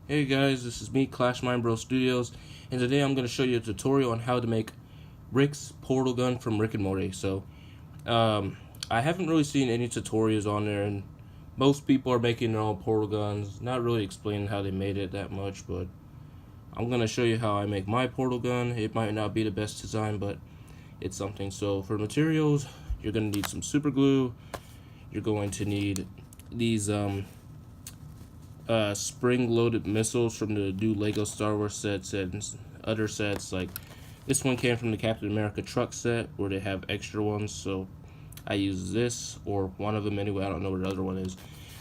Hey guys, this is me, Clash Mind Bro Studios, and today I'm going to show you a tutorial on how to make Rick's portal gun from Rick and Morty. I haven't really seen any tutorials on there, and most people are making their own portal guns, not really explaining how they made it that much, but I'm going to show you how I make my portal gun. It might not be the best design, but it's something. So for materials, you're going to need some super glue. You're going to need these spring-loaded missiles from the new Lego Star Wars sets and other sets. Like this one came from the Captain America truck set where they have extra ones, so I use this, or one of them anyway. I don't know what the other one is.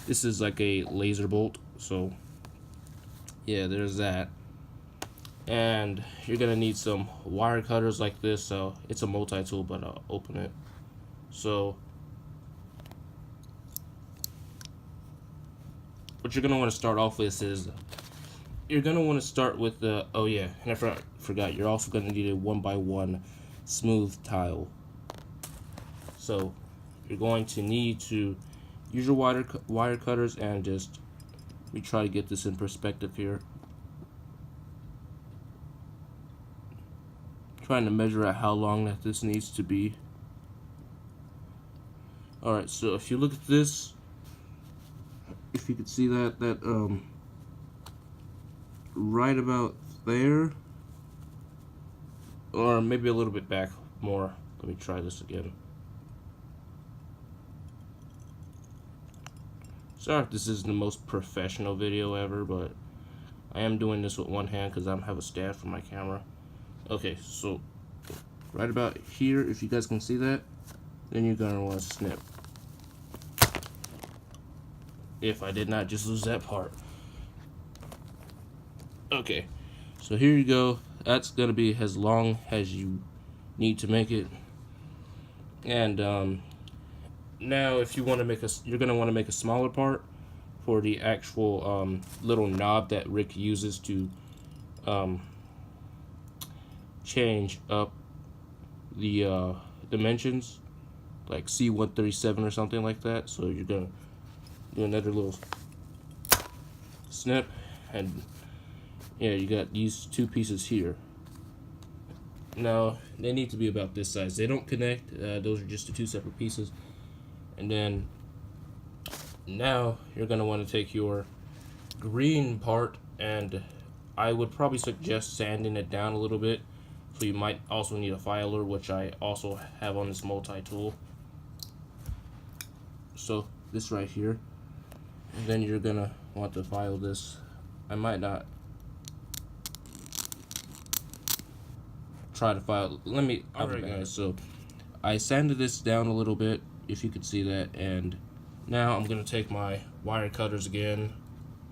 This is like a laser bolt, so yeah, there's that. And you're gonna need some wire cutters like this. So it's a multi-tool, but I'll open it. So what you're gonna want to start off with is you're gonna want to start with the and I forgot, you're also gonna need a 1x1 smooth tile. So you're going to need to use your wire cutters and just we try to get this in perspective here. Trying to measure out how long that this needs to be. Alright, so if you look at this, if you could see that right about there, or maybe a little bit back more. Let me try this again. Sorry if this isn't the most professional video ever, but I am doing this with one hand because I don't have a stand for my camera. Okay, so right about here, if you guys can see that, then you're gonna want to snip. If I did not just lose that part. Okay, so here you go. That's gonna be as long as you need to make it. And now if you want to make you're gonna want to make a smaller part for the actual little knob that Rick uses to change up the dimensions, like C137 or something like that. So you're gonna do another little snip, and yeah, you got these two pieces here. Now they need to be about this size. They don't connect. Those are just the two separate pieces. And then now you're gonna want to take your green part, and I would probably suggest sanding it down a little bit. So you might also need a filer, which I also have on this multi-tool. So this right here. And then you're gonna want to file this. I might not try to file. Alright guys, so I sanded this down a little bit, if you could see that, and now I'm gonna take my wire cutters again.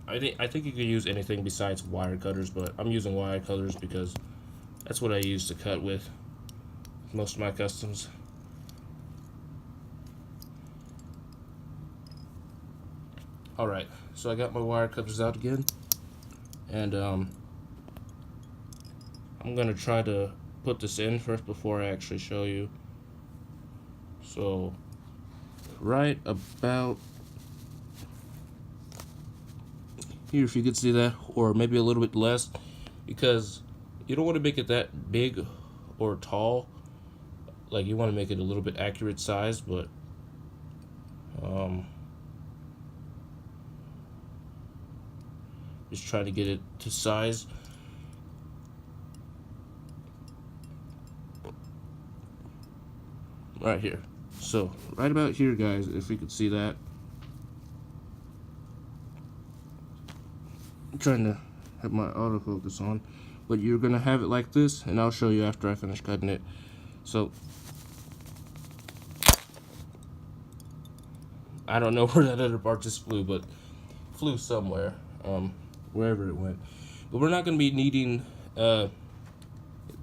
I think you could use anything besides wire cutters, but I'm using wire cutters because that's what I use to cut with most of my customs. Alright, so I got my wire cutters out again, and I'm gonna try to put this in first before I actually show you. So right about here, if you could see that, or maybe a little bit less, because you don't want to make it that big or tall. Like, you want to make it a little bit accurate size, but just try to get it to size. Right here. So right about here, guys, if you could see that. I'm trying to have my autofocus on, but you're gonna have it like this, and I'll show you after I finish cutting it. So I don't know where that other part just flew, but flew somewhere, wherever it went. But we're not gonna be needing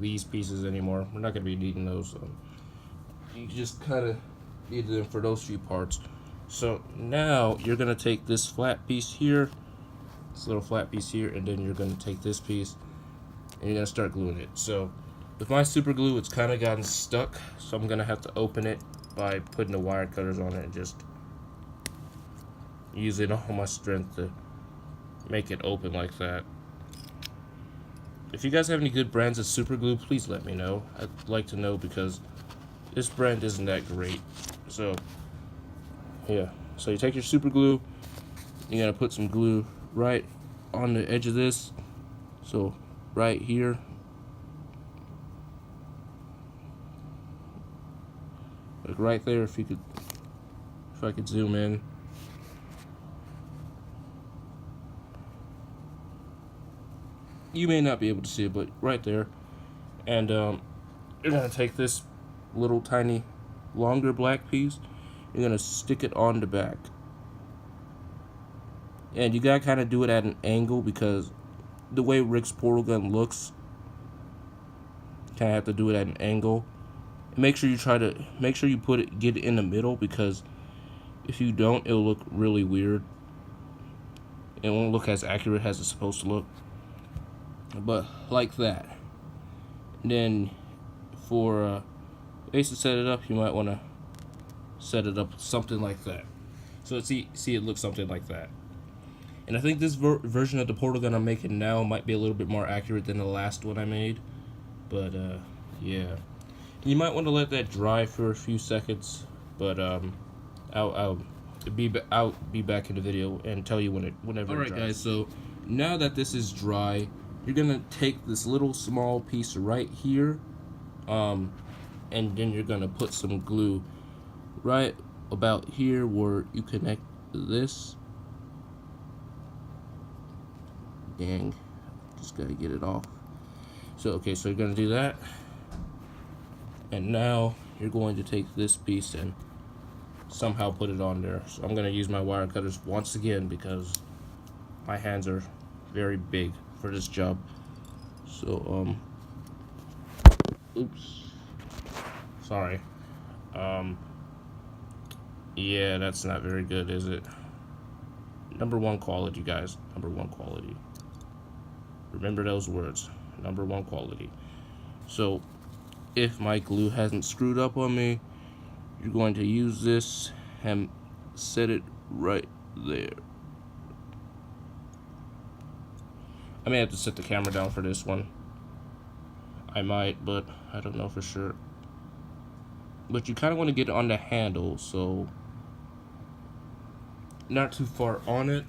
these pieces anymore. We're not gonna be needing those. You just kind of need them for those few parts. So now you're gonna take this flat piece here, this little flat piece here, and then you're gonna take this piece and you're gonna start gluing it. So with my super glue, it's kind of gotten stuck, so I'm gonna have to open it by putting the wire cutters on it and just using all my strength to make it open like that. If you guys have any good brands of super glue, please let me know. I'd like to know because this brand isn't that great. So yeah, so you take your super glue, you're gonna put some glue right on the edge of this, so right here, like right there. If I could zoom in, you may not be able to see it, but right there. And you're gonna take this little tiny longer black piece, you're gonna stick it on the back, and you gotta kind of do it at an angle because the way Rick's portal gun looks, kind of have to do it at an angle. And make sure you get it in the middle, because if you don't, it'll look really weird. It won't look as accurate as it's supposed to look. But like that. And then for ways to set it up, you might want to set it up something like that. So see it looks something like that. And I think this version of the portal gun I'm making now might be a little bit more accurate than the last one I made. But yeah, you might want to let that dry for a few seconds. But I'll be back in the video and tell you whenever. All right, guys. So now that this is dry, you're gonna take this little small piece right here, and then you're gonna put some glue right about here where you connect this. Dang, just gotta get it off. So okay, so you're gonna do that, and now you're going to take this piece and somehow put it on there. So I'm gonna use my wire cutters once again because my hands are very big for this job. So oops, sorry. Yeah, that's not very good, is it? #1 quality, guys. #1 quality. Remember those words. #1 quality. So if my glue hasn't screwed up on me, you're going to use this and set it right there. I may have to set the camera down for this one. I might, but I don't know for sure. But you kind of want to get it on the handle, so not too far on it,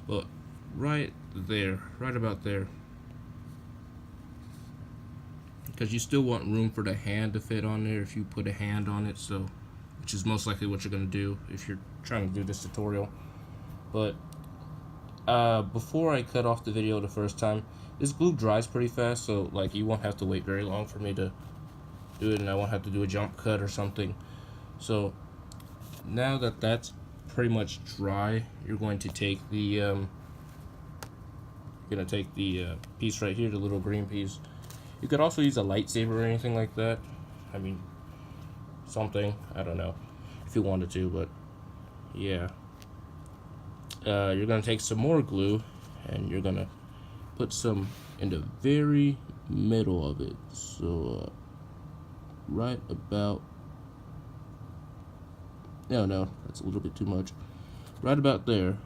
but right there, right about there. Because you still want room for the hand to fit on there if you put a hand on it, so which is most likely what you're going to do if you're trying to do this tutorial. But before I cut off the video the first time, this glue dries pretty fast, so like you won't have to wait very long for me to do it, and I won't have to do a jump cut or something. So now that that's pretty much dry, you're going to take the piece right here, the little green piece. You could also use a lightsaber or anything like that. I mean, something, I don't know if you wanted to, but yeah. You're gonna take some more glue and you're gonna put some in the very middle of it. So right about, no, that's a little bit too much. Right about there.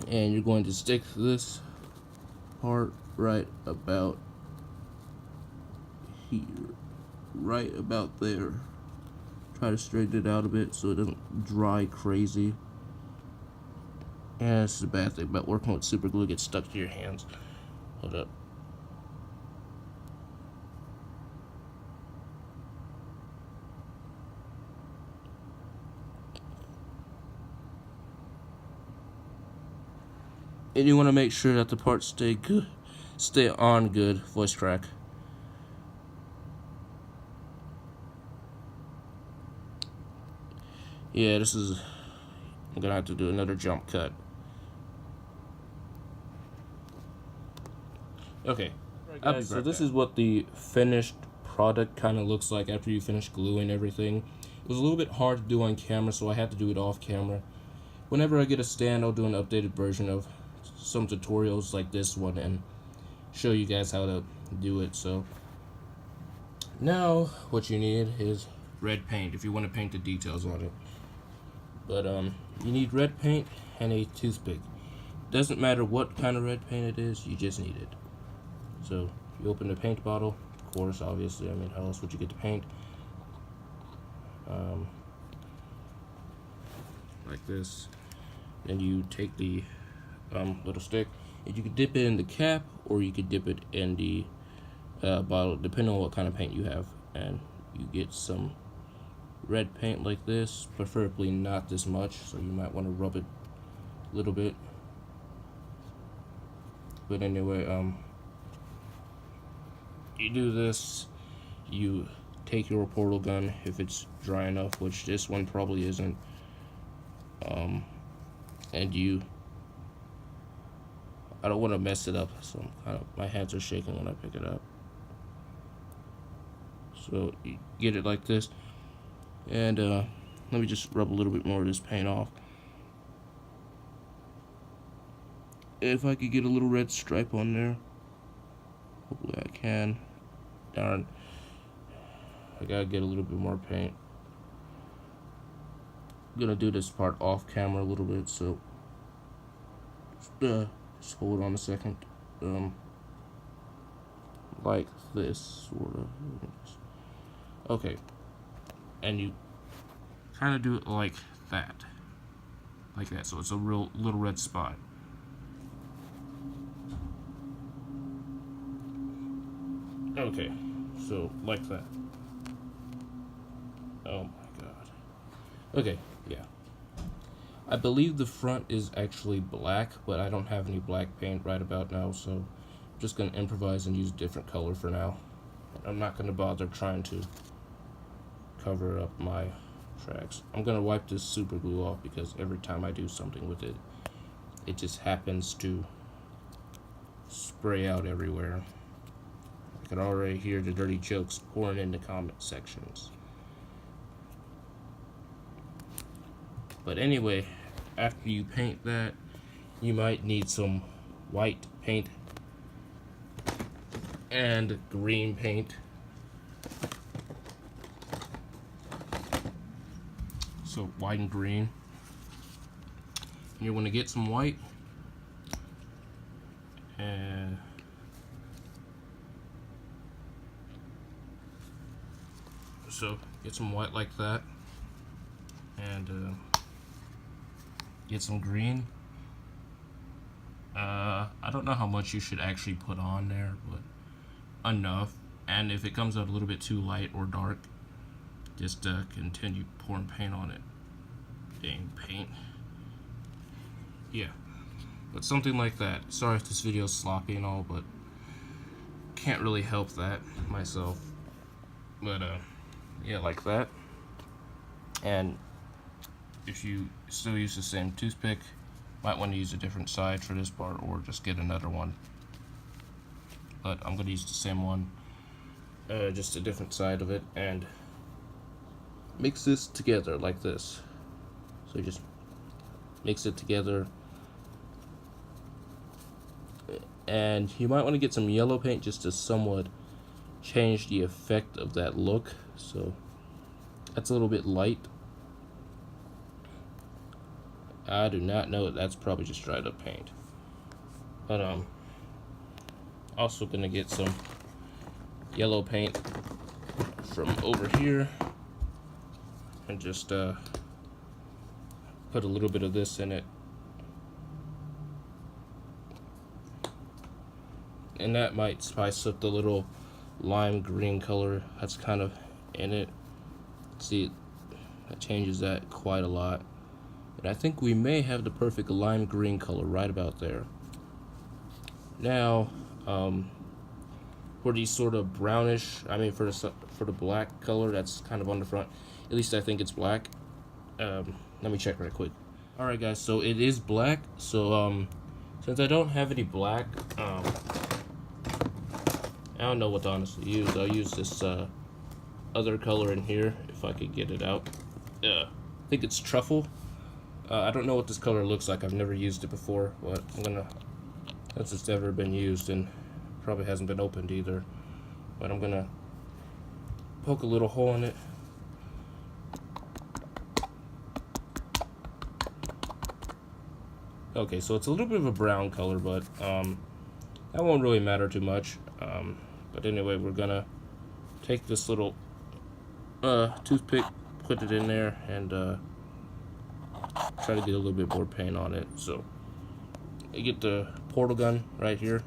And you're going to stick this part right about here. Right about there. Try to straighten it out a bit so it doesn't dry crazy. Yeah, this is a bad thing about working with super glue. It gets stuck to your hands. Hold up. And you want to make sure that the parts stay on good. Voice crack. Yeah, I'm gonna have to do another jump cut. Okay, right, so this is what the finished product kind of looks like after you finish gluing everything. It was a little bit hard to do on camera, so I had to do it off camera. Whenever I get a stand, I'll do an updated version of some tutorials like this one and show you guys how to do it. So now what you need is red paint if you want to paint the details on it. But you need red paint, and a toothpick. Doesn't matter what kind of red paint it is, you just need it. So you open the paint bottle, of course, obviously, I mean, how else would you get the paint? Like this. Then you take the little stick, and you can dip it in the cap, or you could dip it in the bottle, depending on what kind of paint you have. And you get some red paint like this, preferably not this much, so you might want to rub it a little bit. But anyway, you do this, you take your portal gun if it's dry enough, which this one probably isn't, and I don't want to mess it up, so my hands are shaking when I pick it up. So you get it like this, and let me just rub a little bit more of this paint off. If I could get a little red stripe on there, hopefully I can. Darn, I gotta get a little bit more paint. I'm gonna do this part off camera a little bit, so just hold on a second. Like this, sort of. Okay, and you kind of do it like that, so it's a real little red spot. Okay, so like that. Oh my god. Okay, yeah. I believe the front is actually black, but I don't have any black paint right about now, so I'm just gonna improvise and use a different color for now. I'm not gonna bother trying to cover up my tracks. I'm gonna wipe this super glue off because every time I do something with it, it just happens to spray out everywhere. I can already hear the dirty jokes pouring in the comment sections. But anyway, after you paint that, you might need some white paint and green paint. So white and green. You want to get some white, and so get some white like that, and get some green. I don't know how much you should actually put on there, but enough. And if it comes out a little bit too light or dark, just continue pouring paint on it. Dang paint. Yeah, but something like that. Sorry if this video is sloppy and all, but can't really help that myself. But yeah, like that. And if you still use the same toothpick, might want to use a different side for this part, or just get another one. But I'm gonna use the same one, just a different side of it, and mix this together like this. So just mix it together, and you might want to get some yellow paint just to somewhat change the effect of that look. So that's a little bit light. I do not know, that's probably just dried up paint. But also gonna get some yellow paint from over here and just put a little bit of this in it. And that might spice up the little lime green color that's kind of in it. See, that changes that quite a lot. And I think we may have the perfect lime green color right about there. Now, for these sort of brownish, I mean for the black color that's kind of on the front, at least I think it's black. Let me check right quick. Alright guys, so it is black. So since I don't have any black, I don't know what to honestly use. I'll use this other color in here if I could get it out. I think it's truffle. I don't know what this color looks like. I've never used it before, but I'm gonna, since it's never been used and probably hasn't been opened either, but I'm gonna poke a little hole in it. Okay, so it's a little bit of a brown color, but that won't really matter too much. But anyway, we're gonna take this little toothpick, put it in there, and try to get a little bit more paint on it. So I get the portal gun right here,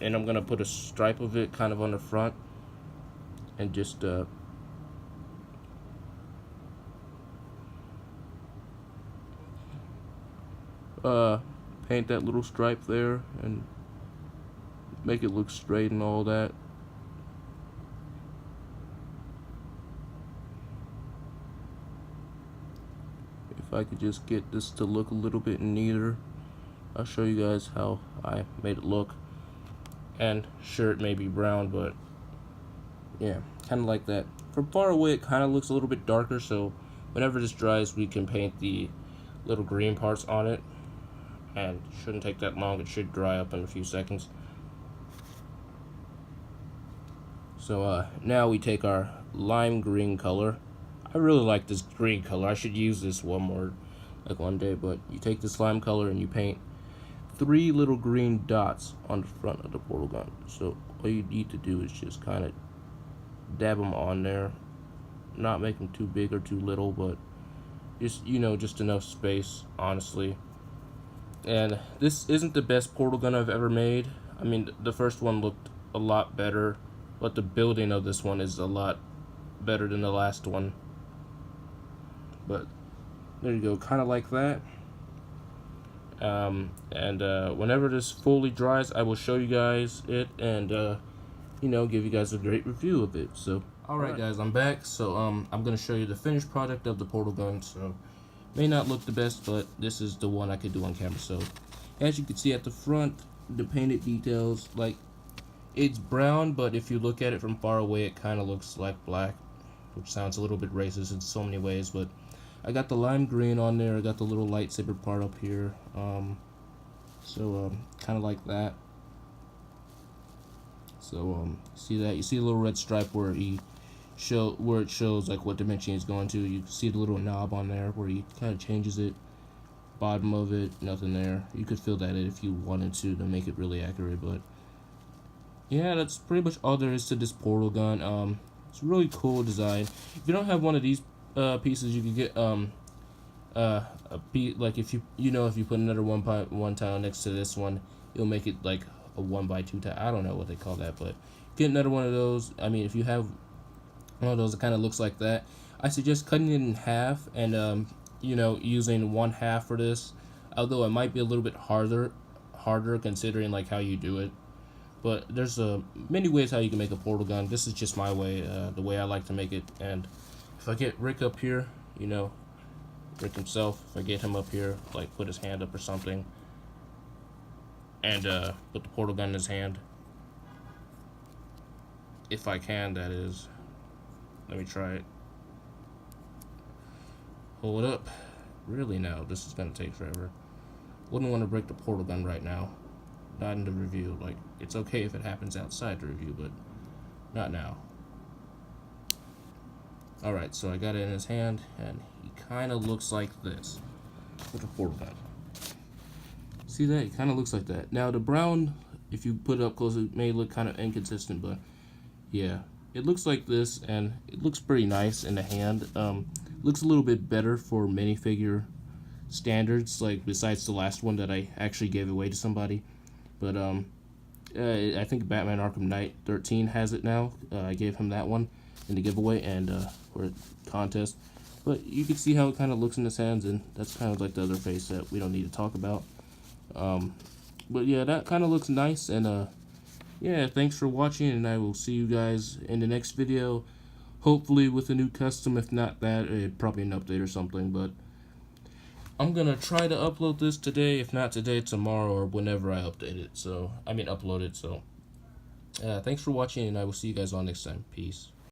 and I'm gonna put a stripe of it kind of on the front, and just paint that little stripe there and make it look straight and all that. If I could just get this to look a little bit neater, I'll show you guys how I made it look. And sure, it may be brown, but yeah, kind of like that. From far away it kind of looks a little bit darker, so whenever this dries we can paint the little green parts on it, and it shouldn't take that long. It should dry up in a few seconds. So now we take our lime green color. I really like this green color. I should use this one day, but you take this lime color and you paint 3 little green dots on the front of the portal gun. So all you need to do is just kind of dab them on there, not make them too big or too little, but just, you know, just enough space, honestly. And this isn't the best portal gun I've ever made. I mean, the first one looked a lot better, but the building of this one is a lot better than the last one. But there you go, kind of like that. Whenever this fully dries, I will show you guys it and you know, give you guys a great review of it. So alright guys, I'm back. So I'm gonna show you the finished product of the portal gun. So may not look the best, but this is the one I could do on camera. So as you can see at the front, the painted details, like, it's brown, but if you look at it from far away it kind of looks like black, which sounds a little bit racist in so many ways. But I got the lime green on there, I got the little lightsaber part up here, kind of like that. So see that? You see a little red stripe where it shows like what dimension it's going to. You see the little knob on there where he kind of changes it. Bottom of it, nothing there. You could fill that in if you wanted to make it really accurate, but yeah, that's pretty much all there is to this portal gun. It's a really cool design. If you don't have one of these pieces, you could get a piece, like if you put another 1x1 tile next to this one, it'll make it like a 1x2 tile. I don't know what they call that, but get another one of those. I mean, if you have one of those that kind of looks like that, I suggest cutting it in half and you know, using 1/2 for this, although it might be a little bit harder considering like how you do it. But there's many ways how you can make a portal gun. This is just my way, the way I like to make it. And if I get Rick up here, you know, Rick himself, if I get him up here, like put his hand up or something, and put the portal gun in his hand, if I can, that is. Let me try it. Hold it up. Really now, this is gonna take forever. Wouldn't want to break the portal gun right now. Not in the review. Like, it's okay if it happens outside the review, but not now. Alright, so I got it in his hand, and he kind of looks like this with a portal gun. See that? It kind of looks like that. Now, the brown, if you put it up close, it may look kind of inconsistent, but yeah. It looks like this, and it looks pretty nice in the hand. Looks a little bit better for minifigure standards, like besides the last one that I actually gave away to somebody. But I think Batman Arkham Knight 13 has it now. I gave him that one in the giveaway and for a contest. But you can see how it kind of looks in his hands, and that's kind of like the other face that we don't need to talk about. But yeah, that kind of looks nice, and yeah, thanks for watching, and I will see you guys in the next video. Hopefully with a new custom, if not that, probably an update or something. But I'm gonna try to upload this today, if not today, tomorrow, or whenever I update it. So, I mean upload it. So, thanks for watching, and I will see you guys all next time. Peace.